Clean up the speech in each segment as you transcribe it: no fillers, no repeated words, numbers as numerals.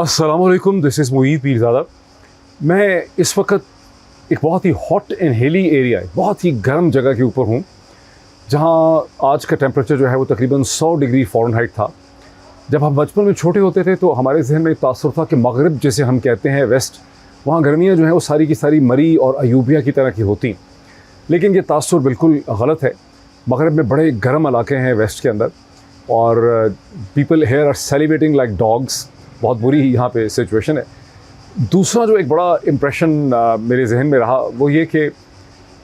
अस्सलामुअलैकुम, this is Moeed Pirzada. मैं इस वक्त एक बहुत ही हॉट एंड हिली एरिया है, बहुत ही गर्म जगह के ऊपर हूँ, जहाँ आज का टेम्परेचर जो है वो तकरीबन 100 डिग्री फ़ारेनहाइट था। जब हम बचपन में छोटे होते थे तो हमारे जहन में तासुर था कि मगरिब जिसे हम कहते हैं वेस्ट, वहाँ गर्मियाँ जो हैं वो सारी की सारी मरी और अयूबिया की तरह की होती। लेकिन ये तासुर बिल्कुल गलत है। मगरिब में बड़े गर्म इलाके हैं वेस्ट के अंदर, और people here are celebrating like dogs. बहुत बुरी यहाँ पे सिचुएशन है। दूसरा जो एक बड़ा इम्प्रेशन मेरे जहन में रहा वो ये कि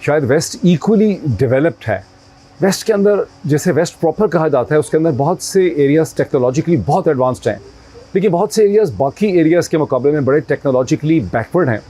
शायद वेस्ट इक्वली डेवलप्ड है। वेस्ट के अंदर, जैसे वेस्ट प्रॉपर कहा जाता है, उसके अंदर बहुत से एरियाज़ टेक्नोलॉजिकली बहुत एडवांस्ड हैं, लेकिन बहुत से एरियाज़ बाकी एरियाज़ के मुकाबले में बड़े टेक्नोलॉजिकली बैकवर्ड हैं।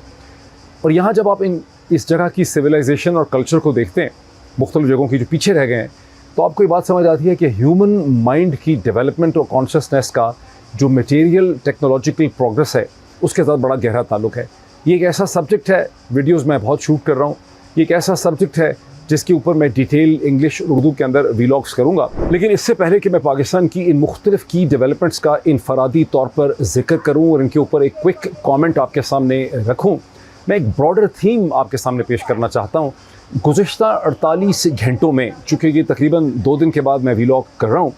और यहाँ जब आप इस जगह की सिविलाइजेशन और कल्चर को देखते हैं, मुख्तलिफ़ जगहों की जो पीछे रह गए हैं, तो आपको ये बात समझ आती है कि ह्यूमन माइंड की डेवलपमेंट और कॉन्शसनेस का जो मटेरियल टेक्नोलॉजिकल प्रोग्रेस है उसके साथ बड़ा गहरा ताल्लुक है। ये एक ऐसा सब्जेक्ट है, वीडियोस मैं बहुत शूट कर रहा हूँ, ये एक ऐसा सब्जेक्ट है जिसके ऊपर मैं डिटेल इंग्लिश और उर्दू के अंदर वीलॉग्स करूँगा। लेकिन इससे पहले कि मैं पाकिस्तान की इन मुख्तलिफ की डेवलपमेंट्स का इनफरादी तौर पर जिक्र करूँ और इनके ऊपर एक क्विक कॉमेंट आपके सामने रखूँ, मैं एक ब्रॉडर थीम आपके सामने पेश करना चाहता हूँ। गुज़िश्ता 48 घंटों में, चूँकि ये तकरीबन 2 दिन के बाद मैं वीलॉग कर रहा हूँ,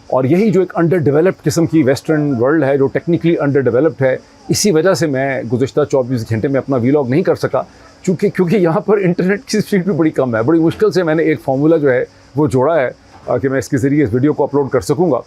और यही जो एक अंडर डेवलप्ड किस्म की वेस्टर्न वर्ल्ड है, जो टेक्निकली अंडर डेवलप्ड है, इसी वजह से मैं गुज़िश्ता 24 घंटे में अपना वीलॉग नहीं कर सका, क्योंकि यहाँ पर इंटरनेट की स्पीड भी बड़ी कम है। बड़ी मुश्किल से मैंने एक फार्मूला जो है वो जोड़ा है कि मैं इसके ज़रिए इस वीडियो को अपलोड कर सकूँगा।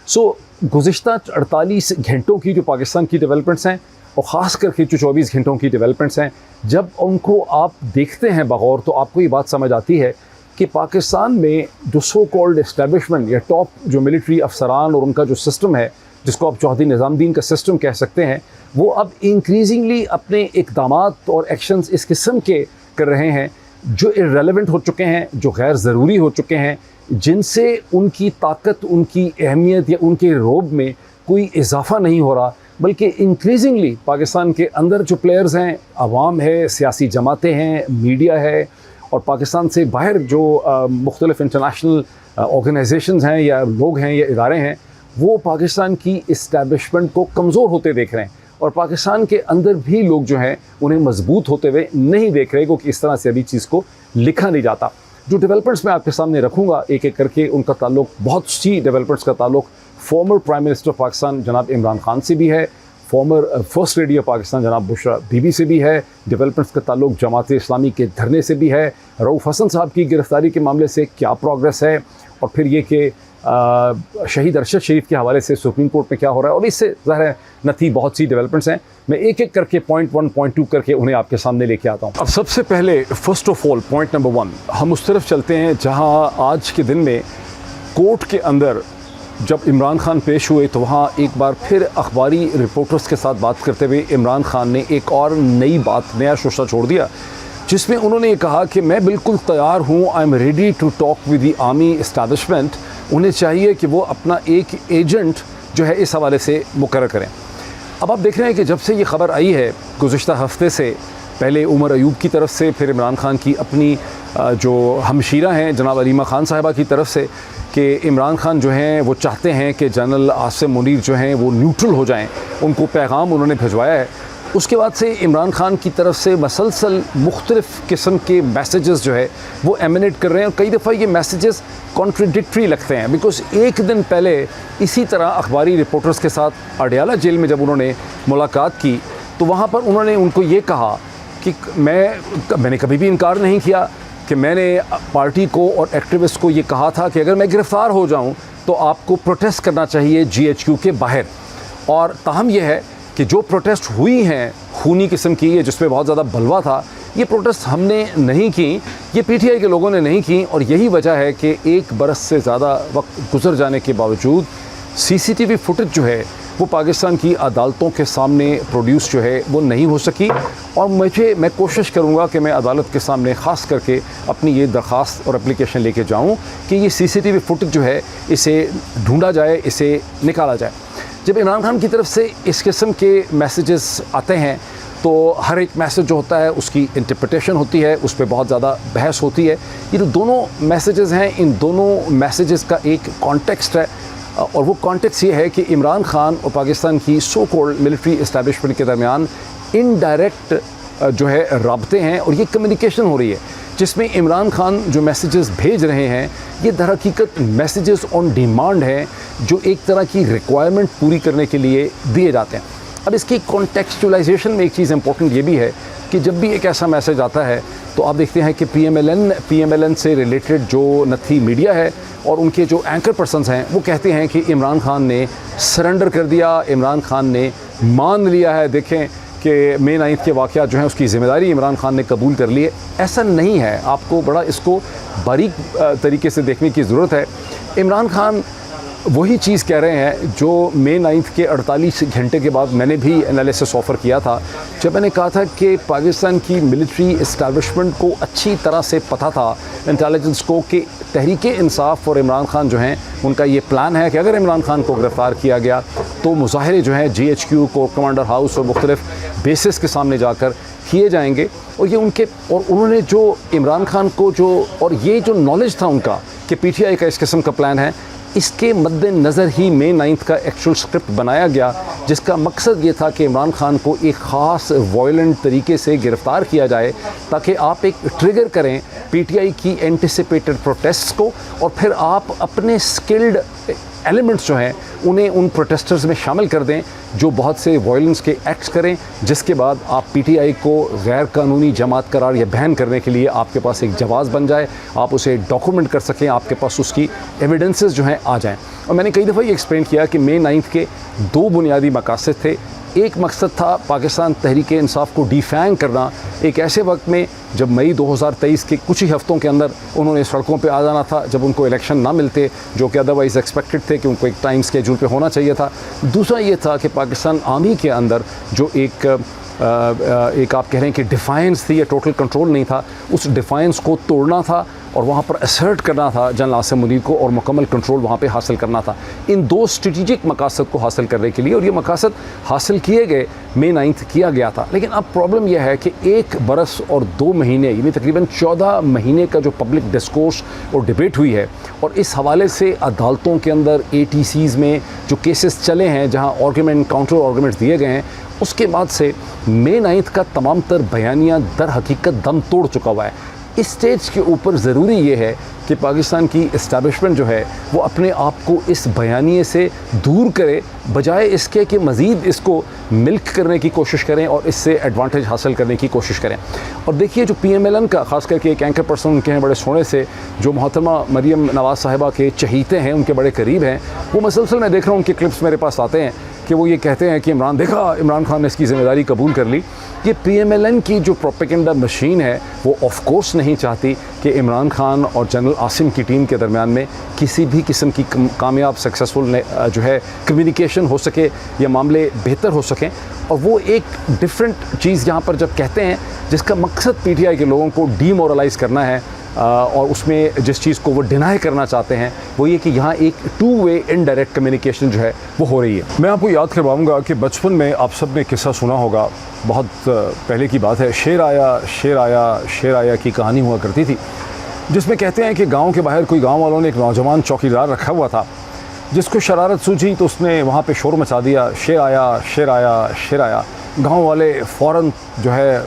सो गुज़िश्ता 48 घंटों की जो पाकिस्तान की डेवलपमेंट्स हैं, और ख़ास करके जो 24 घंटों की डेवलपमेंट्स हैं, जब उनको आप देखते हैं बगौर, तो आपको ये बात समझ आती है कि पाकिस्तान में जो सो कॉल्ड एस्टेब्लिशमेंट या टॉप जो मिलिट्री अफसरान और उनका जो सिस्टम है, जिसको आप चौधरी निज़ामुद्दीन का सिस्टम कह सकते हैं, वो अब इंक्रीजिंगली अपने इक़दामात और एक्शंस इस किस्म के कर रहे हैं जो इर्रेलेवेंट हो चुके हैं, जो गैर ज़रूरी हो चुके हैं, जिनसे उनकी ताकत, उनकी अहमियत या उनके रोब में कोई इजाफ़ा नहीं हो रहा, बल्कि इंक्रीजिंगली पाकिस्तान के अंदर जो प्लेयर्स हैं, अवाम है, सियासी जमातें हैं, मीडिया है, और पाकिस्तान से बाहर जो मुख्तलिफ़ इंटरनेशनल ऑर्गेनाइजेशंस हैं या लोग हैं या इदारे हैं, वो पाकिस्तान की इस्टेब्लिशमेंट को कमज़ोर होते देख रहे हैं, और पाकिस्तान के अंदर भी लोग जो हैं उन्हें मजबूत होते हुए नहीं देख रहे, क्योंकि इस तरह से अभी चीज़ को लिखा नहीं जाता। जो डेवलपमेंट्स मैं आपके सामने रखूँगा एक एक करके, उनका ताल्लुक, बहुत सी डेवलपमेंट्स का ताल्लुक फॉर्मर प्राइम मिनिस्टर पाकिस्तान जनाब इमरान खान से भी है, farmer first lady of Pakistan जनाब बुशरा बीबी से भी है, डेवलपमेंट्स का ताल्लुक जमात इस्लामी के धरने से भी है, रऊफ़ हसन साहब की गिरफ़्तारी के मामले से क्या प्रोग्रेस है, और फिर ये कि शहीद अरशद शरीफ के हवाले से सुप्रीम कोर्ट में क्या हो रहा है, और इससे ज़ाहिर है नथी बहुत सी डेवलपमेंट्स हैं। मैं एक एक करके पॉइंट 1, पॉइंट 2 करके उन्हें आपके सामने लेके आता हूँ। अब सबसे पहले first of all point number 1, हम उस तरफ चलते हैं जहाँ आज के दिन में कोर्ट के अंदर जब इमरान खान पेश हुए, तो वहाँ एक बार फिर अखबारी रिपोर्टर्स के साथ बात करते हुए इमरान खान ने एक और नई बात, नया शोशा छोड़ दिया, जिसमें उन्होंने ये कहा कि मैं बिल्कुल तैयार हूँ, I am ready to talk with the army establishment. उन्हें चाहिए कि वो अपना एक एजेंट जो है इस हवाले से मुकर्रर करें। अब आप देख रहे हैं कि जब से ये ख़बर आई है गुज़िश्ता हफ्ते से, पहले उमर अयूब की तरफ से, फिर इमरान खान की अपनी जो हमशीरा हैं जनाब अलीमा खान साहिबा की तरफ से, कि इमरान खान जो हैं वो चाहते हैं कि जनरल आसिम मुनीर जो हैं वो न्यूट्रल हो जाएं, उनको पैगाम उन्होंने भिजवाया है। उसके बाद से इमरान खान की तरफ से मसलसल मुख्तलिफ़ किस्म के मैसेजेस जो है वो एमिनेट कर रहे हैं, और कई दफ़ा ये मैसेजेस कॉन्ट्रडिक्टरी लगते हैं। बिकॉज़ एक दिन पहले इसी तरह अखबारी रिपोर्टर्स के साथ अडयाला जेल में जब उन्होंने मुलाकात की, तो वहाँ पर उन्होंने उनको ये कहा कि मैंने कभी भी इनकार नहीं किया कि मैंने पार्टी को और एक्टिविस्ट को ये कहा था कि अगर मैं गिरफ़्तार हो जाऊं तो आपको प्रोटेस्ट करना चाहिए GHQ के बाहर। और ताहम यह है कि जो प्रोटेस्ट हुई हैं खूनी किस्म की, ये जिसमें बहुत ज़्यादा बलवा था, ये प्रोटेस्ट हमने नहीं की, ये PTI के लोगों ने नहीं की, और यही वजह है कि 1 बरस से ज़्यादा वक्त गुजर जाने के बावजूद CCTV फुटेज जो है वो पाकिस्तान की अदालतों के सामने प्रोड्यूस जो है वो नहीं हो सकी। और मैं कोशिश करूँगा कि मैं अदालत के सामने ख़ास करके अपनी ये दरख्वास्त और एप्लीकेशन लेके जाऊँ कि ये CCTV फुटेज जो है इसे ढूंढा जाए, इसे निकाला जाए। जब इमरान खान की तरफ से इस किस्म के मैसेजेस आते हैं, तो हर एक मैसेज जो होता है उसकी इंटरप्रिटेशन होती है, उस पर बहुत ज़्यादा बहस होती है। ये जो दोनों मैसेजेस हैं, इन दोनों मैसेजेस का एक कॉन्टेक्स्ट है। और वो कॉन्टेक्स्ट ये है कि इमरान खान और पाकिस्तान की सो कॉल्ड मिलिट्री इस्टेब्लिशमेंट के दरमियान इनडायरेक्ट जो है राब्ते हैं और ये कम्युनिकेशन हो रही है, जिसमें इमरान खान जो मैसेजेस भेज रहे हैं ये दर हकीकत मैसेजेस ऑन डिमांड हैं, जो एक तरह की रिक्वायरमेंट पूरी करने के लिए दिए जाते हैं। अब इसकी कॉन्टेक्चुअलाइजेशन में एक चीज़ इंपॉर्टेंट ये भी है कि जब भी एक ऐसा मैसेज आता है तो आप देखते हैं कि PMLN से रिलेटेड जो नथी मीडिया है और उनके जो एंकर पर्सन्स हैं वो कहते हैं कि इमरान खान ने सरेंडर कर दिया, इमरान खान ने मान लिया है, देखें कि मई 9 के वाक़या जो है उसकी ज़िम्मेदारी इमरान खान ने कबूल कर ली है। ऐसा नहीं है, आपको बड़ा इसको बारीक तरीके से देखने की ज़रूरत है। इमरान खान वही चीज़ कह रहे हैं जो मई 9 के 48 घंटे के बाद मैंने भी एनालिसिस ऑफ़र किया था, जब मैंने कहा था कि पाकिस्तान की मिलिट्री इस्टेब्लिशमेंट को अच्छी तरह से पता था, इंटेलिजेंस को, कि तहरीक इंसाफ और इमरान खान जो हैं उनका ये प्लान है कि अगर इमरान खान को गिरफ़्तार किया गया तो मुजाहरे जो हैं GHQ को कमांडर हाउस और मुख्तलिफ बेसिस के सामने जाकर किए जाएंगे। और ये उन्होंने जो इमरान खान को और ये जो नॉलेज था उनका कि PTI का इस किस्म का प्लान है, इसके मद्देनज़र ही मई 9 का एक्चुअल स्क्रिप्ट बनाया गया, जिसका मकसद ये था कि इमरान खान को एक ख़ास वायलेंट तरीके से गिरफ़्तार किया जाए ताकि आप एक ट्रिगर करें PTI की एंटिसिपेटेड प्रोटेस्ट्स को, और फिर आप अपने स्किल्ड एलिमेंट्स जो हैं उन्हें उन प्रोटेस्टर्स में शामिल कर दें जो बहुत से वायलेंस के एक्ट्स करें, जिसके बाद आप PTI को गैर कानूनी जमात करार या बैन करने के लिए आपके पास एक जवाज़ बन जाए, आप उसे डॉक्यूमेंट कर सकें, आपके पास उसकी एविडेंसेस जो हैं आ जाएं। और मैंने कई दफ़ा ये एक्सप्लेन किया कि मई 9 के 2 बुनियादी मकासद थे। एक मकसद था पाकिस्तान तहरीक इंसाफ को डिफैंग करना, एक ऐसे वक्त में जब मई 2023 के कुछ ही हफ़्तों के अंदर उन्होंने सड़कों पे आ जाना था, जब उनको इलेक्शन ना मिलते जो कि अदरवाइज़ एक्सपेक्टेड थे कि उनको एक टाइम स्केड्यूल पे होना चाहिए था। दूसरा ये था कि पाकिस्तान आर्मी के अंदर जो एक आप कह रहे हैं कि डिफाइंस थी या टोटल कंट्रोल नहीं था, उस डिफाइंस को तोड़ना था और वहाँ पर असर्ट करना था जनरल आसिम मुनीर को, और मुकम्मल कंट्रोल वहाँ पे हासिल करना था। इन 2 स्ट्रेटिजिक मकासद को हासिल करने के लिए, और ये मकासद हासिल किए गए, मई 9 किया गया था। लेकिन अब प्रॉब्लम यह है कि 1 बरस और 2 महीने, यानी तकरीबन 14 महीने का जो पब्लिक डिस्कोर्स और डिबेट हुई है, और इस हवाले से अदालतों के अंदर ATCs में जो केसेस चले हैं जहाँ आर्गूमेंट काउंटर आर्गूमेंट्स दिए गए हैं, उसके बाद से मई 9 का तमाम तर बयानिया दर हकीकत दम तोड़ चुका हुआ है। इस स्टेज के ऊपर ज़रूरी ये है कि पाकिस्तान की इस्टेब्लिशमेंट जो है वो अपने आप को इस बयानिए से दूर करे, बजाय इसके कि मज़ीद इसको मिल्क करने की कोशिश करें और इससे एडवांटेज हासिल करने की कोशिश करें। और देखिए जो PMLN का ख़ास करके एक एंकर पर्सन उनके हैं बड़े सोने से, जो मोहतरमा मरियम नवाज़ साहिबा के चहीते हैं, उनके बड़े करीब हैं, वो मसलसल मैं देख रहा हूँ उनके क्लिप्स मेरे पास आते हैं कि वो ये कहते हैं कि इमरान खान ने इसकी ज़िम्मेदारी कबूल कर ली। ये PMLN की जो प्रोपेगेंडा मशीन है वो ऑफ कोर्स नहीं चाहती कि इमरान खान और जनरल आसिम की टीम के दरमियान में किसी भी किस्म की कामयाब सक्सेसफुल जो है कम्युनिकेशन हो सके या मामले बेहतर हो सकें। और वो एक डिफरेंट चीज़ यहाँ पर जब कहते हैं, जिसका मकसद PTI के लोगों को डीमोरलाइज़ करना है, और उसमें जिस चीज़ को वो डिनाई करना चाहते हैं वो ये कि यहाँ एक 2 वे इनडायरेक्ट कम्युनिकेशन जो है वो हो रही है। मैं आपको याद करवाऊँगा कि बचपन में आप सब ने किस्सा सुना होगा, बहुत पहले की बात है, शेर आया की कहानी हुआ करती थी, जिसमें कहते हैं कि गांव के बाहर कोई गांव वालों ने एक नौजवान चौकीदार रखा हुआ था, जिसको शरारत सूझी तो उसने वहाँ पे शोर मचा दिया, शेर आया। गांव वाले फ़ौरन जो है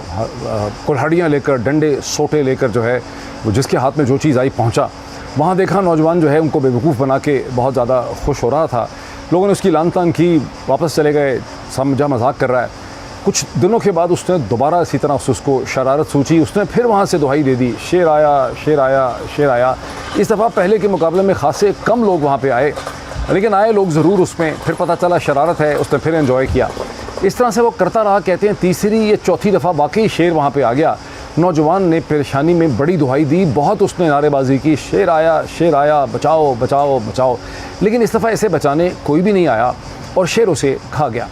कुल्हाड़ियाँ लेकर, डंडे सोटे लेकर जो है वो जिसके हाथ में जो चीज़ आई पहुंचा। वहाँ देखा नौजवान जो है उनको बेवकूफ़ बना के बहुत ज़्यादा खुश हो रहा था। लोगों ने उसकी लान तान की, वापस चले गए, समझा मजाक कर रहा है। कुछ दिनों के बाद उसने दोबारा इसी तरह उसको शरारत सूझी, उसने फिर वहाँ से दुहाई दे दी, शेर आया। इस दफ़ा पहले के मुकाबले में खासे कम लोग वहाँ पर आए, लेकिन आए लोग ज़रूर उसमें। फिर पता चला शरारत है, उसने फिर एंजॉय किया। इस तरह से वो करता रहा। कहते हैं तीसरी या चौथी दफ़ा वाकई शेर वहाँ पे आ गया। नौजवान ने परेशानी में बड़ी दुहाई दी, बहुत उसने नारेबाजी की, शेर आया, बचाओ। लेकिन इस दफ़ा ऐसे बचाने कोई भी नहीं आया और शेर उसे खा गया।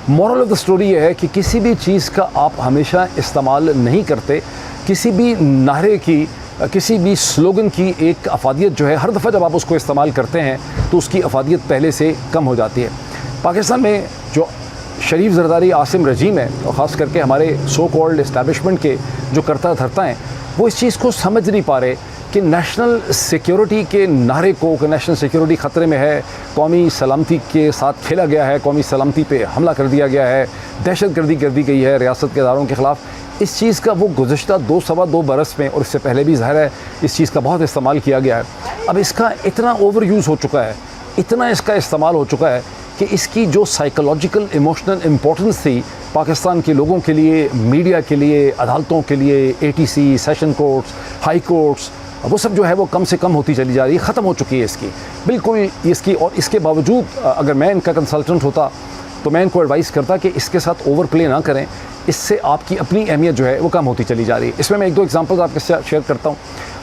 मॉरल ऑफ द स्टोरी ये है कि किसी भी चीज़ का आप हमेशा इस्तेमाल नहीं करते, किसी भी नारे की, किसी भी स्लोगन की एक अफादियत जो है, हर दफ़ा जब आप उसको इस्तेमाल करते हैं तो उसकी अफादियत पहले से कम हो जाती है। पाकिस्तान में जो शरीफ जरदारी आसिम रजीम है, और ख़ास करके हमारे सो कॉल्ड इस्टेब्लिशमेंट के जो करता धरता हैं, वो इस चीज़ को समझ नहीं पा रहे कि नेशनल सिक्योरिटी के नारे को कि नेशनल सिक्योरिटी ख़तरे में है, कौमी सलामती के साथ खेला गया है, कौमी सलामती पे हमला कर दिया गया है, दहशतगर्दी कर दी गई है रियासत के इदारों के ख़िलाफ़, इस चीज़ का वो गुज़श्ता 2-2.25 बरस में और इससे पहले भी ज़ाहिर है इस चीज़ का बहुत इस्तेमाल किया गया है। अब इसका इतना ओवर यूज़ हो चुका है, इतना इसका इस्तेमाल हो चुका है कि इसकी जो साइकोलॉजिकल इमोशनल इम्पोर्टेंस थी पाकिस्तान के लोगों के लिए, मीडिया के लिए, अदालतों के लिए, ATC, session courts, high courts, वो सब जो है वो कम से कम होती चली जा रही है, ख़त्म हो चुकी है इसकी बिल्कुल इसकी। और इसके बावजूद अगर मैं इनका कंसल्टेंट होता तो मैं इनको एडवाइस करता कि इसके साथ ओवर प्ले ना करें, इससे आपकी अपनी अहमियत जो है वो कम होती चली जा रही है। इसमें मैं 1-2 एग्जांपल्स आपके साथ शेयर करता हूँ।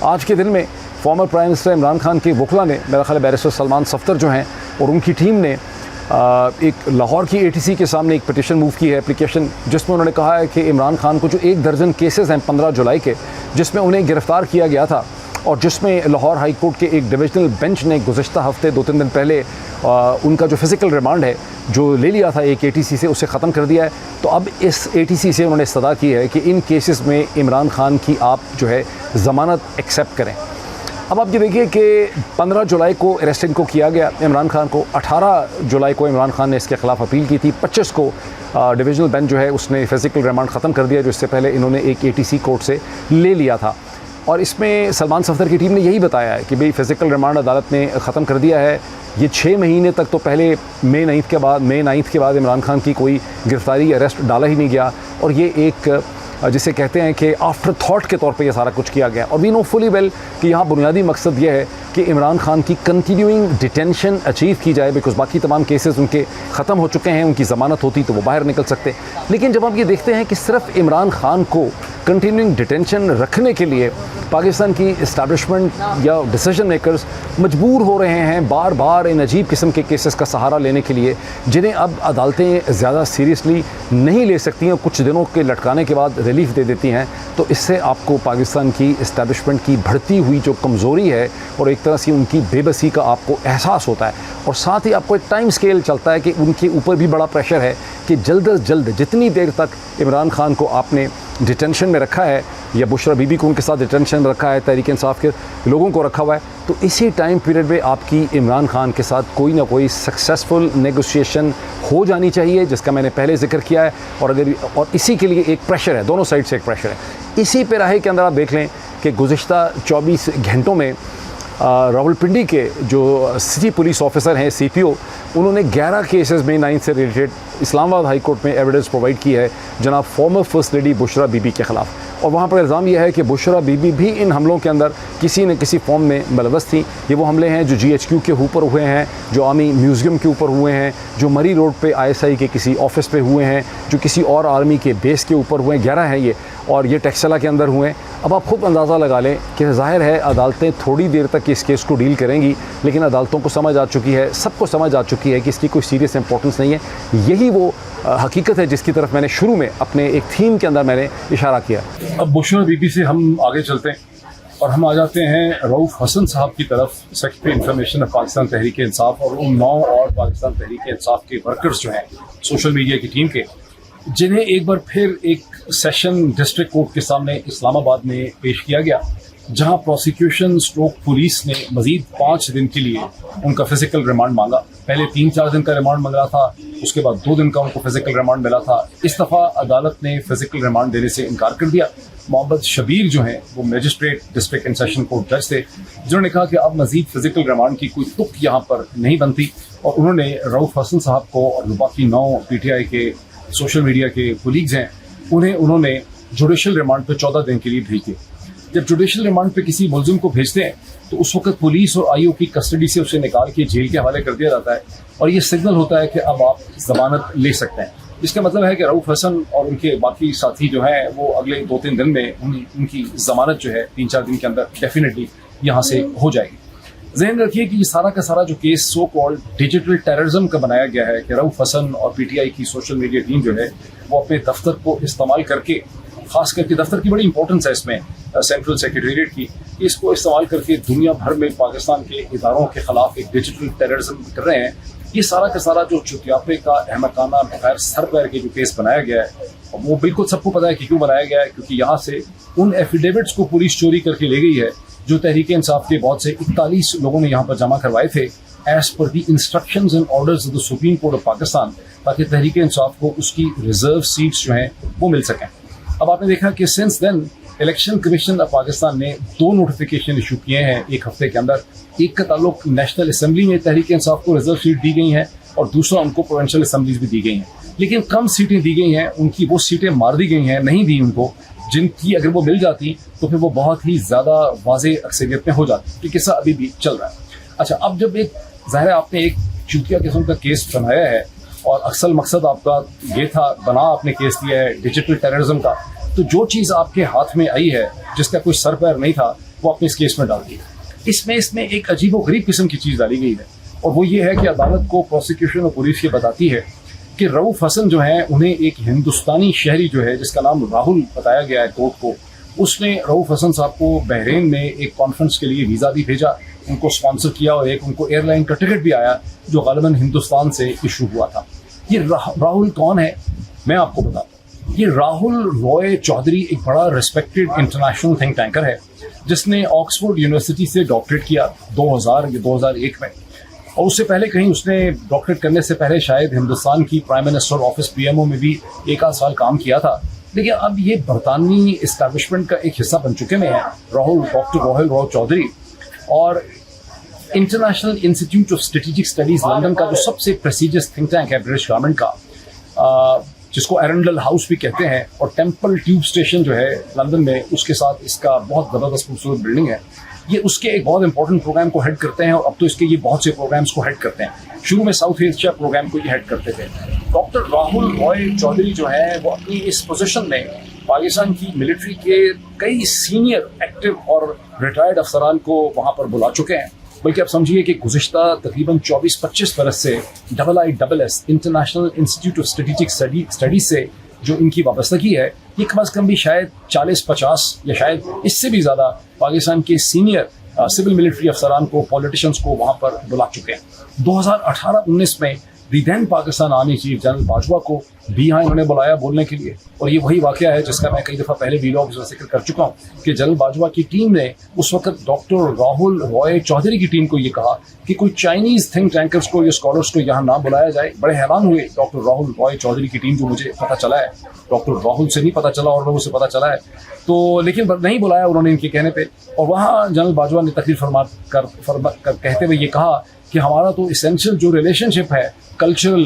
आज के दिन में former prime minister Imran Khan के वकला ने, मेरा ख्याल है बैरिस्टर सलमान सफ्तर जो हैं और उनकी टीम ने एक लाहौर की ATC के सामने एक पिटीशन मूव की है, एप्लीकेशन, जिसमें उन्होंने कहा है कि इमरान खान को जो 1 दर्जन केसेस हैं 15 जुलाई के, जिसमें उन्हें गिरफ़्तार किया गया था और जिसमें लाहौर हाई कोर्ट के एक डिविजनल बेंच ने गुज़श्ता हफ्ते 2-3 दिन पहले उनका जो फिज़िकल रिमांड है जो ले लिया था एक ATC से, उसे ख़त्म कर दिया है। तो अब इस ATC से उन्होंने इस्तदा की है कि इन केसेस में इमरान खान की आप जो है ज़मानत एक्सेप्ट करें। अब आप ये देखिए कि 15 जुलाई को अरेस्ट इनको किया गया इमरान खान को, 18 जुलाई को इमरान खान ने इसके ख़िलाफ़ अपील की थी, 25 को डिविजनल बेंच जो है उसने फिज़िकल रिमांड ख़त्म कर दिया जो इससे पहले इन्होंने एक ATC कोर्ट से ले लिया था। और इसमें सलमान सफ्तर की टीम ने यही बताया है कि भाई फ़िज़िकल रिमांड अदालत ने ख़त्म कर दिया है। ये 6 महीने तक तो पहले मई 9 के बाद इमरान खान की कोई गिरफ़्तारी अरेस्ट डाला ही नहीं गया और ये एक जिसे कहते हैं कि आफ्टर थॉट के तौर पे ये सारा कुछ किया गया। और वी नो फुली वेल कि यहाँ बुनियादी मकसद ये है कि इमरान खान की कंटिन्यूइंग डिटेंशन अचीव की जाए, बिकॉज़ बाकी तमाम केसेस उनके ख़त्म हो चुके हैं, उनकी ज़मानत होती तो वो बाहर निकल सकते। लेकिन जब आप ये देखते हैं कि सिर्फ इमरान खान को कंटिन्यूइंग डिटेंशन रखने के लिए पाकिस्तान की इस्टेब्लिशमेंट या डिसीजन मेकर्स मजबूर हो रहे हैं बार बार इन अजीब किस्म के केसेस का सहारा लेने के लिए, जिन्हें अब अदालतें ज़्यादा सीरियसली नहीं ले सकती हैं, कुछ दिनों के लटकाने के बाद रिलीफ दे देती हैं। तो इससे आपको पाकिस्तान की इस्टेब्लिशमेंट की बढ़ती हुई जो कमज़ोरी है और एक तरह से उनकी बेबसी का आपको एहसास होता है। और साथ ही आपको एक टाइम स्केल चलता है कि उनके ऊपर भी बड़ा प्रेशर है कि जल्द अज जल्द जितनी देर तक इमरान खान को आपने डिटेंशन में रखा है या बुशरा बीबी को उनके साथ डिटेंशन में रखा है, तहरीक इंसाफ के लोगों को रखा हुआ है, तो इसी टाइम पीरियड में आपकी इमरान खान के साथ कोई ना कोई सक्सेसफुल नेगोशिएशन हो जानी चाहिए, जिसका मैंने पहले जिक्र किया है। और इसी के लिए एक प्रेशर है, दोनों साइड से एक प्रेशर है। इसी पे राहे के अंदर आप देख लें कि गुज़िश्ता 24 घंटों में रावलपिंडी के जो सिटी पुलिस ऑफिसर हैं CPO, उन्होंने 11 केसेस में 9 से रिलेटेड इस्लामाबाद हाई कोर्ट में एविडेंस प्रोवाइड की है जनाब farmer first lady Bushra Bibi के ख़िलाफ़। और वहाँ पर इल्ज़ाम यह है कि बुशरा बीबी भी इन हमलों के अंदर किसी न किसी फॉर्म में मुलव्वस थी। ये वो हमले हैं जो GHQ के ऊपर हुए हैं, जो आर्मी म्यूज़ियम के ऊपर हुए हैं, जो मरी रोड पे ISI के किसी ऑफिस पे हुए हैं, जो किसी और आर्मी के बेस के ऊपर हुए हैं, 11 हैं ये, और ये टेक्सला के अंदर हुए हैं। अब आप खुद अंदाज़ा लगा लें कि ज़ाहिर है अदालतें थोड़ी देर तक इस केस को डील करेंगी, लेकिन अदालतों को समझ आ चुकी है, सबको समझ आ चुकी है कि इसकी कोई सीरियस इंपॉर्टेंस नहीं है। यही वो हकीकत है जिसकी तरफ मैंने शुरू में अपने एक थीम के अंदर मैंने इशारा किया। अब बुशरा बीबी से हम आगे चलते हैं और हम आ जाते हैं रऊफ़ हसन साहब की तरफ, secretary information of Pakistan Tehreek Insaf, और उन 9 और पाकिस्तान तहरीक इंसाफ के वर्कर्स जो हैं सोशल मीडिया की टीम के, जिन्हें एक बार फिर एक सेशन डिस्ट्रिक्ट कोर्ट के सामने इस्लामाबाद में पेश किया गया, जहां प्रोसिक्यूशन स्ट्रोक पुलिस ने मजीद 5 दिन के लिए उनका फिजिकल रिमांड मांगा। पहले 3-4 दिन का रिमांड मांग रहा था, उसके बाद 2 दिन का उनको फिजिकल रिमांड मिला था। इस दफ़ा अदालत ने फिजिकल रिमांड देने से इनकार कर दिया। मोहम्मद शबीर जो हैं वो magistrate district and session court जज थे, जिन्होंने कहा कि अब मजीद फिजिकल रिमांड की कोई तुक यहाँ पर नहीं बनती, और उन्होंने रऊफ़ हसन साहब को और बाकी 9 PTI के सोशल मीडिया के कोलीग्स हैं उन्होंने जुडिशल रिमांड पे 14 दिन के लिए भेज दिए। जब जुडिशल रिमांड पे किसी मुलजिम को भेजते हैं तो उस वक्त पुलिस और IO की कस्टडी से उसे निकाल के जेल के हवाले कर दिया जाता है, और ये सिग्नल होता है कि अब आप जमानत ले सकते हैं। इसका मतलब है कि रऊफ़ हसन और उनके बाकी साथी जो हैं वो अगले 2-3 दिन में उनकी जमानत जो है 3-4 दिन के अंदर डेफिनेटली यहाँ से हो जाएगी। ज़हन रखिए कि ये सारा का सारा जो case so called digital terrorism का बनाया गया है कि रऊफ़ हसन और PTI की सोशल मीडिया टीम जो है वो अपने दफ्तर को इस्तेमाल करके, ख़ास करके दफ्तर की बड़ी इंपॉर्टेंस है इसमें सेंट्रल सेक्रेटेरिएट की, इसको इस्तेमाल करके दुनिया भर में पाकिस्तान के इदारों के ख़िलाफ़ एक डिजिटल टेररिज्म कर रहे हैं। ये सारा का सारा जो चुतियापे का अहमकाना बगैर सर पैर के जो केस बनाया गया है, वो बिल्कुल सबको पता है कि क्यों बनाया गया है, क्योंकि यहाँ से उन एफिडेविट्स को पुलिस चोरी करके ले गई है जो तहरीक इंसाफ के बहुत से 41 लोगों ने यहाँ पर जमा करवाए थे एज पर the instructions and orders of the supreme court of Pakistan, ताकि तहरीक इंसाफ को उसकी रिजर्व सीट्स जो हैं वो मिल सकें। अब आपने देखा कि since then election commission of Pakistan ने 2 नोटिफिकेशन इशू किए हैं एक हफ्ते के अंदर। एक का ताल्लुक नेशनल असम्बली में तहरीक इंसाफ को रिजर्व सीट दी गई हैं और दूसरा उनको प्रोविंशियल असम्बलीज भी दी गई हैं, लेकिन कम सीटें दी गई हैं, उनकी वो सीटें मार दी गई हैं, नहीं दी उनको, जिनकी अगर वो मिल जाती तो फिर वो बहुत ही ज़्यादा वाज़ेह अक्सरियत में हो जाती। तो किस्सा अभी भी चल रहा है। अच्छा, अब जब एक ज़ाहिर है आपने एक चूतिया किस्म का केस बनाया है और असल मकसद आपका ये था, बना आपने केस दिया है डिजिटल टेररिज्म का, तो जो चीज़ आपके हाथ में आई है जिसका कोई सर पैर नहीं था वो आपने इस केस में डाल दी। इसमें एक अजीब व गरीब किस्म की चीज़ डाली गई है और वो ये है कि अदालत को प्रोसिक्यूशन और पुलिस ये बताती है कि रऊफ हसन जो है उन्हें एक हिंदुस्तानी शहरी जो है जिसका नाम राहुल बताया गया है कोर्ट को, उसने रऊफ हसन साहब को बहरीन में एक कॉन्फ्रेंस के लिए वीज़ा भी भेजा, उनको स्पॉन्सर किया और एक उनको एयरलाइन का टिकट भी आया जो गालिबन हिंदुस्तान से इशू हुआ था। ये राहुल कौन है मैं आपको बताता हूँ। ये राहुल रॉय चौधरी एक बड़ा रिस्पेक्टेड इंटरनेशनल थिंक टैंकर है जिसने ऑक्सफोर्ड यूनिवर्सिटी से डॉक्टरेट किया 2000 या 2001 में, और उससे पहले कहीं उसने डॉक्टरेट करने से पहले शायद हिंदुस्तान की प्राइम मिनिस्टर ऑफिस PMO में भी 1 आध साल काम किया था। लेकिन अब ये बरतानवी इस्टेब्लिशमेंट का एक हिस्सा बन चुके हैं डॉक्टर राहुल रॉय चौधरी, और international institute of strategic studies London का जो सबसे प्रेस्टिजियस थिंक टैंक है ब्रिटिश गवर्नमेंट का, जिसको एरेंडल हाउस भी कहते हैं, और टेम्पल ट्यूब स्टेशन जो है लंदन में उसके साथ इसका बहुत ज़बरदस्त खूबसूरत बिल्डिंग है, ये उसके एक बहुत इंपॉर्टेंट प्रोग्राम को हेड करते हैं और अब तो इसके ये बहुत से प्रोग्राम्स को हेड करते हैं। शुरू में साउथ एशिया प्रोग्राम को ये हेड करते थे। डॉक्टर राहुल रॉय चौधरी जो है वो अपनी इस पोजीशन में पाकिस्तान की मिलिट्री के कई सीनियर एक्टिव और रिटायर्ड अफसरान को वहाँ पर बुला चुके हैं। बल्कि आप समझिए कि गुज़िश्ता तकरीबन 24-25 बरस से IISS international institute of strategic studies से जो इनकी वाबस्तगी है, ये कम अज़ कम भी शायद 40-50 या शायद इससे भी ज़्यादा पाकिस्तान के सीनियर सिविल मिलिट्री अफसरान को, पॉलिटिशियंस को वहाँ पर बुला चुके हैं। 2018-19 में the then Pakistan army chief General Bajwa को भी यहाँ इन्होंने बुलाया बोलने के लिए, और ये वही वाक़या है जिसका मैं कई दफ़ा पहले वीलॉग्स में जिक्र कर चुका हूँ कि जनरल बाजवा की टीम ने उस वक्त डॉक्टर राहुल रॉय चौधरी की टीम को ये कहा कि कोई चाइनीज़ थिंक टैंकर्स को या स्कॉलर्स को यहाँ ना बुलाया जाए। बड़े हैरान हुए डॉक्टर राहुल रॉय चौधरी की टीम, जो मुझे पता चला है डॉक्टर राहुल से नहीं पता चला और लोगों से पता चला है, तो लेकिन नहीं बुलाया उन्होंने इनके कहने पर। और वहाँ जनरल बाजवा ने तकरीर कहते हुए ये कहा कि हमारा तो इसेंशियल जो रिलेशनशिप है कल्चरल,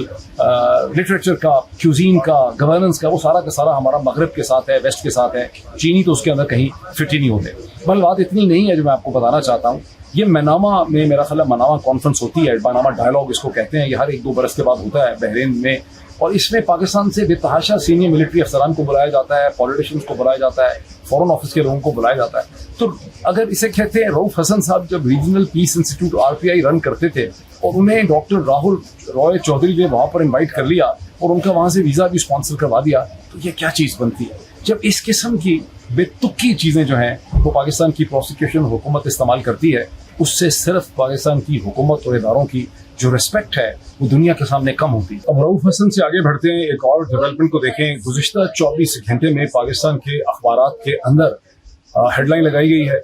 लिटरेचर का, क्यूजीन का, गवर्नेंस का, वो सारा का सारा हमारा मगरब के साथ है, वेस्ट के साथ है। चीनी तो उसके अंदर कहीं फिट ही नहीं होते। बल बात इतनी नहीं है जो मैं आपको बताना चाहता हूँ। ये मनामा में मेरा ख्याल है मनामा कॉन्फ्रेंस होती है, मनामा डायलॉग इसको कहते हैं, ये हर 1-2 बरस के बाद होता है बहरीन में, और इसमें पाकिस्तान से बेतहाशा सीनियर मिलिट्री अफसरान को बुलाया जाता है, पॉलिटिशियंस को बुलाया जाता है, फॉरेन ऑफिस के लोगों को बुलाया जाता है। तो अगर इसे कहते हैं, रऊफ हसन साहब जब regional piece institute RPI run करते थे और उन्हें डॉक्टर राहुल रॉय चौधरी ने वहाँ पर इन्वाइट कर लिया और उनका वहाँ से वीज़ा भी स्पॉन्सर करवा दिया, तो ये क्या चीज़ बनती है जब इस किस्म की बेतुकी चीज़ें जो हैं वो पाकिस्तान की प्रोसिक्यूशन हुकूमत इस्तेमाल करती है, उससे सिर्फ पाकिस्तान की हुकूमत और इदारों की जो रिस्पेक्ट है वो दुनिया के सामने कम होती है। अब रऊफ हसन से आगे बढ़ते हैं, एक और डेवलपमेंट को देखें। गुज़िश्ता 24 घंटे में पाकिस्तान के अखबारात के अंदर हेडलाइन लगाई गई है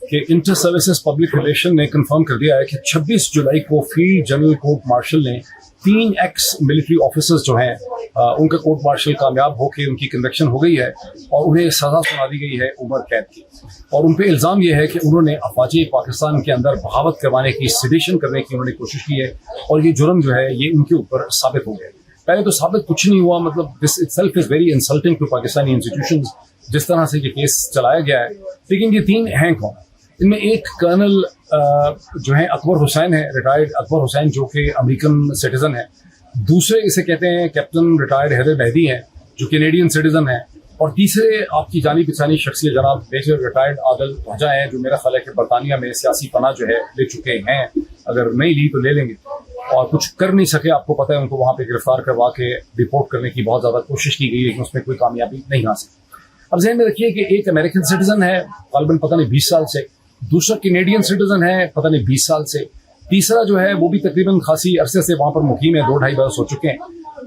कि इंटर सर्विसेज पब्लिक रिलेशन ने कंफर्म कर दिया है कि 26 जुलाई को फील्ड जनरल कोर्ट मार्शल ने 3 एक्स मिलिट्री ऑफिसर्स जो हैं उनका कोर्ट मार्शल कामयाब होकर उनकी कन्विक्शन हो गई है और उन्हें सज़ा सुना दी गई है उम्र कैद की। और उन पर इल्ज़ाम यह है कि उन्होंने अफवाजी पाकिस्तान के अंदर बगावत करवाने की, सेडिशन करने की उन्होंने कोशिश की है, और ये जुर्म जो है ये उनके ऊपर साबित हो गया। पहले तो साबित कुछ नहीं हुआ, मतलब this itself is very insulting to Pakistani institutions जिस तरह से ये केस चलाया गया है। लेकिन ये 3 हैं कौन? इनमें एक कर्नल जो है अकबर हुसैन है, रिटायर्ड अकबर हुसैन, जो कि अमेरिकन सिटीज़न है। दूसरे इसे कहते हैं कैप्टन रिटायर्ड हैदर मेहदी हैं, जो कैनेडियन सिटीज़न है। और तीसरे आपकी जानी पहचानी शख्सियत जनाब मेजर रिटायर्ड आदिल ख्वाजा हैं, जो मेरा ख्याल है कि बरतानिया में सियासी पनाह जो है ले चुके हैं, अगर नहीं ली तो ले लेंगे, और कुछ कर नहीं सके। आपको पता है उनको वहाँ पे गिरफ्तार करवा के डिपोर्ट करने की बहुत ज़्यादा कोशिश की गई, लेकिन उसमें कोई कामयाबी नहीं हासिल। अब ज़हन में रखिए कि एक अमेरिकन सिटीज़न है गालिबन पता नहीं 20 साल से, दूसरा कैनेडियन सिटीज़न है पता नहीं 20 साल से, तीसरा जो है वो भी तकरीबन खासी अरसे से वहाँ पर मुकीम है, 2-2.5 बरस हो चुके हैं।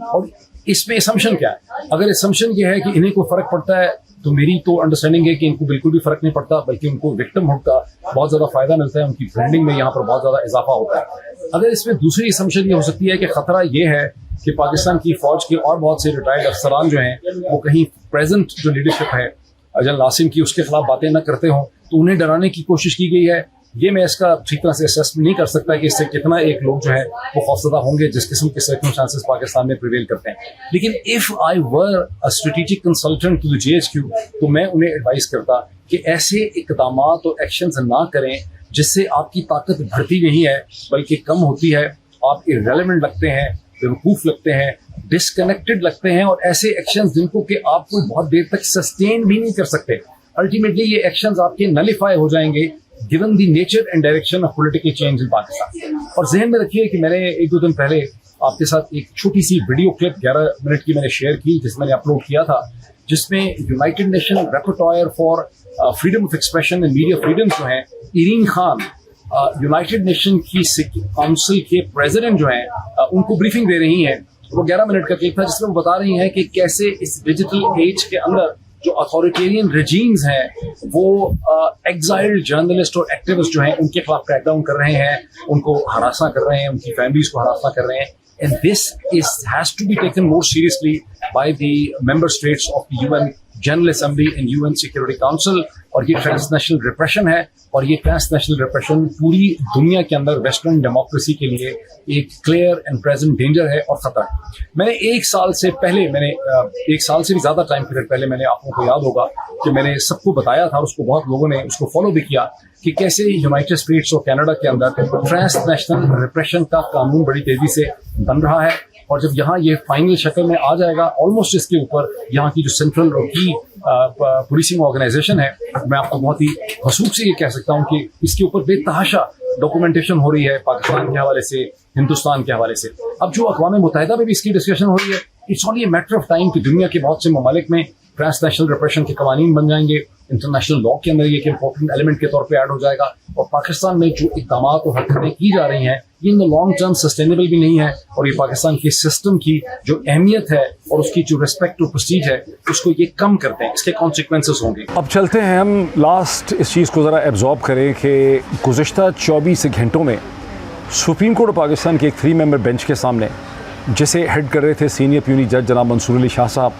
और इसमें असम्पशन क्या है? अगर असम्पशन ये है कि इन्हें कोई फर्क पड़ता है, तो मेरी तो अंडरस्टैंडिंग है कि इनको बिल्कुल भी फर्क नहीं पड़ता, बल्कि उनको विक्टिमहुड का बहुत ज्यादा फायदा मिलता है, उनकी ब्रांडिंग में यहाँ पर बहुत ज्यादा इजाफा होता है। अगर इसमें दूसरी असम्पशन ये हो सकती है कि खतरा ये है कि पाकिस्तान की फौज के और बहुत से रिटायर्ड अफसरान जो हैं वो कहीं प्रेजेंट जो लीडरशिप है जनरल आसिम की, उसके खिलाफ बातें न करते हों, तो उन्हें डराने की कोशिश की गई है। ये मैं इसका ठीक तरह से असेस नहीं कर सकता कि इससे कितना एक लोग जो है वो खौफजदा होंगे जिस किस्म के सर्कमस्टांसेस पाकिस्तान में प्रिवेल करते हैं। लेकिन if I were a strategic consultant to the GHQ, तो मैं उन्हें एडवाइस करता कि ऐसे इकदाम और एक्शंस ना करें जिससे आपकी ताकत बढ़ती नहीं है बल्कि कम होती है। आप इररेलेवेंट लगते हैं, बेवकूफ लगते हैं, डिसकनेक्टेड लगते हैं, और ऐसे एक्शंस जिनको कि आप कोई बहुत देर तक सस्टेन भी नहीं कर सकते, अल्टीमेटली ये एक्शंस आपके नलिफाई हो जाएंगे given the nature and direction of political change in Pakistan. और जहन में रखिए कि मैंने 1-2 दिन पहले आपके साथ एक छोटी सी वीडियो क्लिप 11 मिनट की मैंने शेयर की, जिसमें मैंने अपलोड किया था, जिसमें United Nation rapporteur for freedom of expression and media freedom जो है इरीन खान, यूनाइटेड नेशन की काउंसिल के प्रेसिडेंट जो हैं, उनको ब्रीफिंग दे रही हैं। वो 11 मिनट का क्लिप था जिसमें वो बता रही हैं कि कैसे इस डिजिटल एज के अंदर जो अथॉरिटेरियन रेजीम्स हैं वो एग्जाइल्ड जर्नलिस्ट और एक्टिविस्ट जो हैं उनके खिलाफ क्रैकडाउन कर रहे हैं, उनको हरासा कर रहे हैं, उनकी फैमिलीज को हरासा कर रहे हैं। And this has to be taken more seriously by the member states of the UN general assembly and UN security council. और ये ट्रांसनेशनल रिप्रेशन है, और ये ट्रांसनेशनल रिप्रेशन पूरी दुनिया के अंदर वेस्टर्न डेमोक्रेसी के लिए एक क्लियर एंड प्रेजेंट डेंजर है और खतरा है। मैंने 1 साल से पहले, 1 साल से भी ज्यादा टाइम पीरियड पहले, मैंने आपको को याद होगा कि मैंने सबको बताया था, उसको बहुत लोगों ने उसको फॉलो भी किया, कि कैसे यूनाइटेड स्टेट्स और कनाडा के अंदर ट्रांसनेशनल रिप्रेशन का कानून बड़ी तेजी से बन रहा है। और जब यहाँ ये फाइनल शक्ल में आ जाएगा, ऑलमोस्ट इसके ऊपर यहाँ की जो सेंट्रल और की पुलिसिंग ऑर्गेनाइजेशन है, मैं आपको बहुत ही खसूस से ये कह सकता हूँ कि इसके ऊपर बेतहाशा डॉक्यूमेंटेशन हो रही है पाकिस्तान के हवाले से, हिंदुस्तान के हवाले से। अब जो अक़वाम मुत्तहिदा में भी इसकी डिस्कशन हो रही है, it's only a matter of time कि दुनिया के बहुत से ममालिक में ट्रांसनेशनल रिप्रेशन के कवानीन बन जाएंगे, इंटरनेशनल लॉ के अंदर ये एक इंपॉर्टेंट एलिमेंट के तौर पे ऐड हो जाएगा। और पाकिस्तान में जो इक़दाम और हरकतें की जा रही हैं, ये in the long term sustainable भी नहीं है, और ये पाकिस्तान के सिस्टम की जो अहमियत है और उसकी जो रिस्पेक्ट और प्रेस्टीज है, उसको ये कम करते हैं, इसके कॉन्सिक्वेंसेस होंगे। अब चलते हैं हम लास्ट इस चीज़ को ज़रा एब्जॉर्ब करें कि गुज़िश्ता 24 घंटों में सुप्रीम कोर्ट पाकिस्तान के एक 3 मेंबर बेंच के सामने, जिसे हेड कर रहे थे सीनियर प्यूनी जज जनाब मंसूर अली शाह साहब,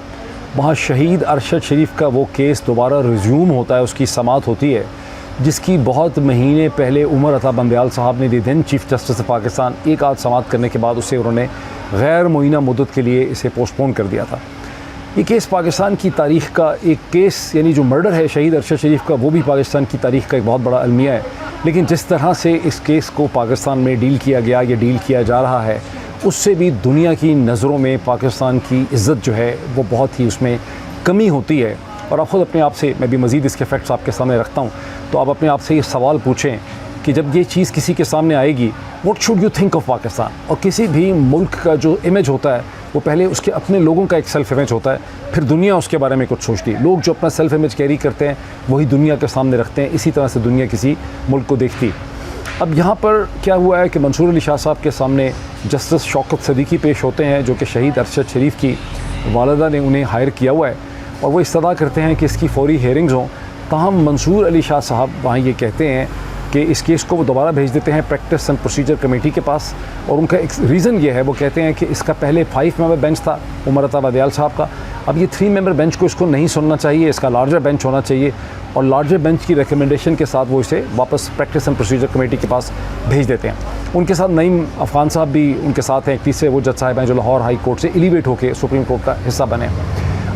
वहाँ शहीद अरशद शरीफ का वो केस दोबारा रिज्यूम होता है, उसकी समाअत होती है, जिसकी बहुत महीने पहले उमर अता बंदयाल साहब ने दी, दिन चीफ जस्टिस पाकिस्तान, एक आध समाअत करने के बाद उसे उन्होंने गैर मुइना मुद्दत के लिए इसे पोस्टपोन कर दिया था। ये केस पाकिस्तान की तारीख़ का एक केस, यानी जो मर्डर है शहीद अरशद शरीफ का, वो भी पाकिस्तान की तारीख़ का एक बहुत बड़ा अलमिया है। लेकिन जिस तरह से इस केस को पाकिस्तान में डील किया गया, ये डील किया जा रहा है, उससे भी दुनिया की नज़रों में पाकिस्तान की इज़्ज़त जो है वो बहुत ही उसमें कमी होती है। और आप ख़ुद अपने आप से, मैं भी मज़ीद इसके फैक्ट्स आपके सामने रखता हूँ, तो आप अपने आप से ये सवाल पूछें कि जब ये चीज़ किसी के सामने आएगी, what should you think of Pakistan. और किसी भी मुल्क का जो इमेज होता है वो पहले उसके अपने लोगों का एक सेल्फ इमेज होता है, फिर दुनिया उसके बारे में कुछ सोचती है। लोग जो अपना सेल्फ इमेज कैरी करते हैं वही दुनिया के सामने रखते हैं, इसी तरह से दुनिया किसी मुल्क को देखती है। अब यहाँ पर क्या हुआ है कि मंसूर अली शाह साहब के सामने जस्टिस शौकत सदीकी पेश होते हैं, जो कि शहीद अरशद शरीफ की वालिदा ने उन्हें हायर किया हुआ है, और वो इस्तदा करते हैं कि इसकी फौरी हेयरिंग्स हों। ताहम मंसूर अली शाह साहब वहाँ ये कहते हैं कि इस केस को वो दोबारा भेज देते हैं प्रैक्टिस एंड प्रोसीजर कमेटी के पास, और उनका एक रीज़न ये है, वो कहते हैं कि इसका पहले 5 मेंबर बेंच था उमर अता बंदयाल साहब का, अब ये 3 मेंबर बेंच को इसको नहीं सुनना चाहिए, इसका लार्जर बेंच होना चाहिए, और लार्जर बेंच की रिकमेंडेशन के साथ वो इसे वापस प्रैक्टिस एंड प्रोसीजर कमेटी के पास भेज देते हैं। उनके साथ नईम अफ़गान साहब भी उनके साथ हैं, एक तीसरे वो जज साहब हैं जो लाहौर हाई कोर्ट से एलिवेट होकर सुप्रीम कोर्ट का हिस्सा बने।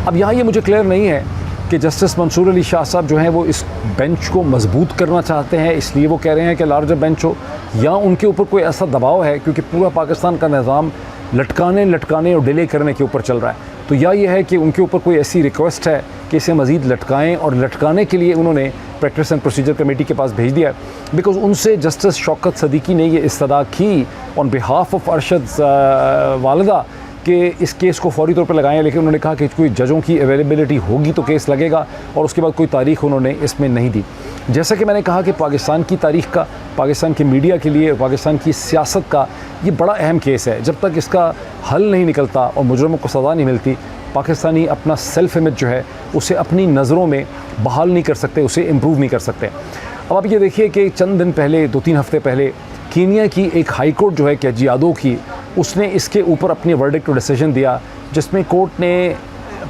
अब यहाँ ये मुझे क्लियर नहीं है कि जस्टिस मंसूर अली शाह साहब जो हैं वो इस बेंच को मजबूत करना चाहते हैं, इसलिए वो कह रहे हैं कि लार्जर बेंच हो, या उनके ऊपर कोई ऐसा दबाव है क्योंकि पूरा पाकिस्तान का निज़ाम लटकाने और डिले करने के ऊपर चल रहा है। तो या ये है कि उनके ऊपर कोई ऐसी रिक्वेस्ट है कि इसे मज़ीद लटकाएं, और लटकाने के लिए उन्होंने प्रैक्टिस एंड प्रोसीजर कमेटी के पास भेज दिया है। बिकॉज उनसे जस्टिस शौकत सदीकी ने ये इस्तदा की ऑन बिहाफ ऑफ अरशद वालिदा कि इस केस को फौरी तौर पर लगाएं, लेकिन उन्होंने कहा कि कोई जजों की अवेलेबिलिटी होगी तो केस लगेगा, और उसके बाद कोई तारीख उन्होंने इसमें नहीं दी। जैसा कि मैंने कहा कि पाकिस्तान की तारीख का, पाकिस्तान के मीडिया के लिए, पाकिस्तान की सियासत का ये बड़ा अहम केस है। जब तक इसका हल नहीं निकलता और मुजरमों को सज़ा नहीं मिलती, पाकिस्तानी अपना सेल्फ इमेज जो है उसे अपनी नज़रों में बहाल नहीं कर सकते, उसे इम्प्रूव नहीं कर सकते। अब आप ये देखिए कि चंद दिन पहले, 2-3 हफ़्ते पहले, कीनिया की एक हाई कोर्ट जो है कैजियादो की, उसने इसके ऊपर अपनी वर्डिक्ट डिसीजन दिया, जिसमें कोर्ट ने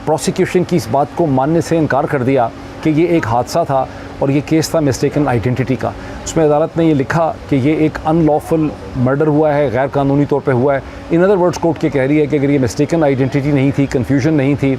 प्रोसिक्यूशन की इस बात को मानने से इनकार कर दिया कि ये एक हादसा था और ये केस था मिस्टेकन आइडेंटिटी का। उसमें अदालत ने ये लिखा कि ये एक अनलॉफुल मर्डर हुआ है, गैर कानूनी तौर पे हुआ है। इन अदर वर्ड्स कोर्ट के कह रही है कि अगर ये मिस्टेकन आइडेंटिटी नहीं थी, कन्फ्यूजन नहीं थी,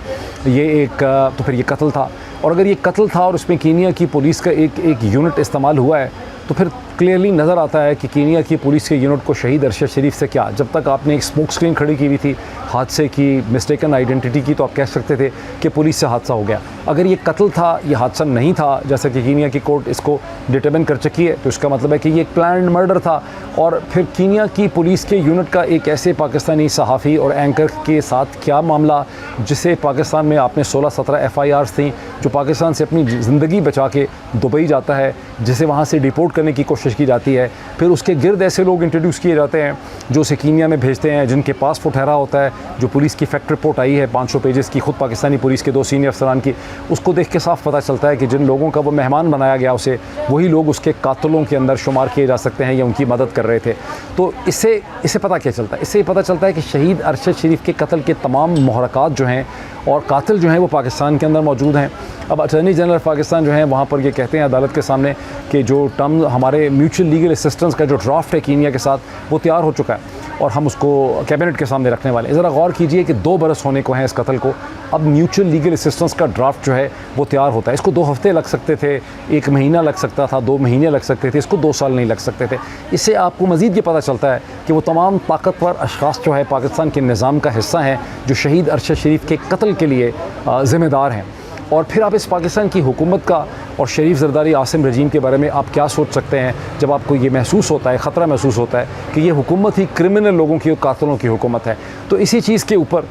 ये एक तो फिर ये कत्ल था। और अगर ये कत्ल था और उसमें कीनिया की पुलिस का एक यूनिट इस्तेमाल हुआ है, तो फिर क्लियरली नज़र आता है कि कीनिया की पुलिस के यूनिट को शहीद अरशद शरीफ से क्या, जब तक आपने एक स्मोक स्क्रीन खड़ी की हुई थी हादसे की, मिस्टेकन आइडेंटिटी की, तो आप कह सकते थे कि पुलिस से हादसा हो गया। अगर ये कत्ल था, ये हादसा नहीं था, जैसा कि कीनिया की कोर्ट इसको डिटरमिन कर चुकी है, तो इसका मतलब है कि ये एक प्लान्ड मर्डर था। और फिर कीनिया की पुलिस के यूनिट का एक ऐसे पाकिस्तानी सहाफ़ी और एंकर के साथ क्या मामला, जिसे पाकिस्तान में आपने 16-17 FIRs थी, जो पाकिस्तान से अपनी ज़िंदगी बचा के दुबई जाता है, जिसे वहाँ से डिपोर्ट करने की कोशिश की जाती है। फिर उसके गिर्द ऐसे लोग इंट्रोड्यूस किए जाते हैं जो उसे कीनिया में भेजते हैं, जिनके पास वो ठहरा होता है। जो पुलिस की फैक्ट रिपोर्ट आई है 500 पेजेस की, ख़ुद पाकिस्तानी पुलिस के 2 सीनियर अफसरान की, उसको देख के साफ पता चलता है कि जिन लोगों का वो मेहमान बनाया गया उसे, वही लोग उसके कातलों के अंदर शुमार किए जा सकते हैं या उनकी मदद कर रहे थे। तो इससे पता क्या चलता है? इससे पता चलता है कि शहीद अरशद शरीफ के कत्ल के तमाम मुहरकात जो हैं और कातिल जो हैं वो पाकिस्तान के अंदर मौजूद हैं। अब अटॉर्नी जनरल पाकिस्तान जो हैं वहाँ पर ये कहते हैं अदालत के सामने कि जो टर्म हमारे म्यूचुअल लीगल असिस्टेंस का जो ड्राफ्ट है कीनिया के साथ, वो तैयार हो चुका है और हम उसको कैबिनेट के सामने रखने वाले हैं। ज़रा गौर कीजिए कि 2 बरस होने को हैं इस कत्ल को, अब म्यूचुअल लीगल असिस्टेंस का ड्राफ्ट जो है वो तैयार होता है। इसको 2 हफ्ते लग सकते थे, 1 महीना लग सकता था, 2 महीने लग सकते थे, इसको 2 साल नहीं लग सकते थे। इससे आपको मज़ीद ये पता चलता है कि वो तमाम ताकतवर अशख़ास जो है पाकिस्तान के निज़ाम का हिस्सा हैं, जो शहीद अरशद शरीफ के कत्ल के लिए ज़िम्मेदार हैं। और फिर आप इस पाकिस्तान की हुकूमत का और शरीफ ज़रदारी आसिम रजीम के बारे में आप क्या सोच सकते हैं, जब आपको ये महसूस होता है, ख़तरा महसूस होता है कि ये हुकूमत ही क्रिमिनल लोगों की और कातिलों की हुकूमत है। तो इसी चीज़ के ऊपर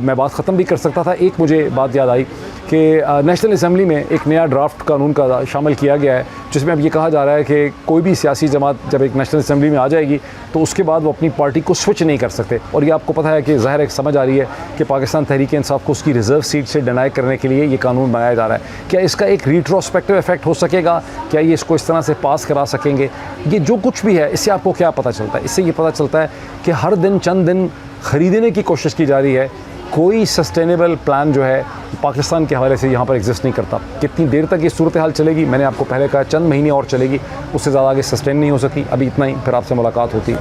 मैं बात ख़त्म भी कर सकता था। एक मुझे बात याद आई कि नेशनल असम्बली में एक नया ड्राफ्ट कानून का शामिल किया गया है, जिसमें अब ये कहा जा रहा है कि कोई भी सियासी जमात जब एक नेशनल असम्बली में आ जाएगी तो उसके बाद वो अपनी पार्टी को स्विच नहीं कर सकते। और ये आपको पता है कि ज़ाहिर एक समझ आ रही है कि पाकिस्तान तहरीक इंसाफ को उसकी रिज़र्व सीट से डिनाई करने के लिए ये कानून बनाया जा रहा है। क्या इसका एक रिट्रोस्पेक्टिव इफेक्ट हो सकेगा? क्या ये इसको इस तरह से पास करा सकेंगे? ये जो कुछ भी है, इससे आपको क्या पता चलता है? इससे ये पता चलता है कि हर दिन चंद दिन ख़रीदने की कोशिश की जा रही है। कोई सस्टेनेबल प्लान जो है पाकिस्तान के हवाले से यहाँ पर एग्जिस्ट नहीं करता। कितनी देर तक ये सूरत हाल चलेगी, मैंने आपको पहले कहा चंद महीने और चलेगी, उससे ज़्यादा आगे सस्टेन नहीं हो सकती। अभी इतना ही, फिर आपसे मुलाकात होती है।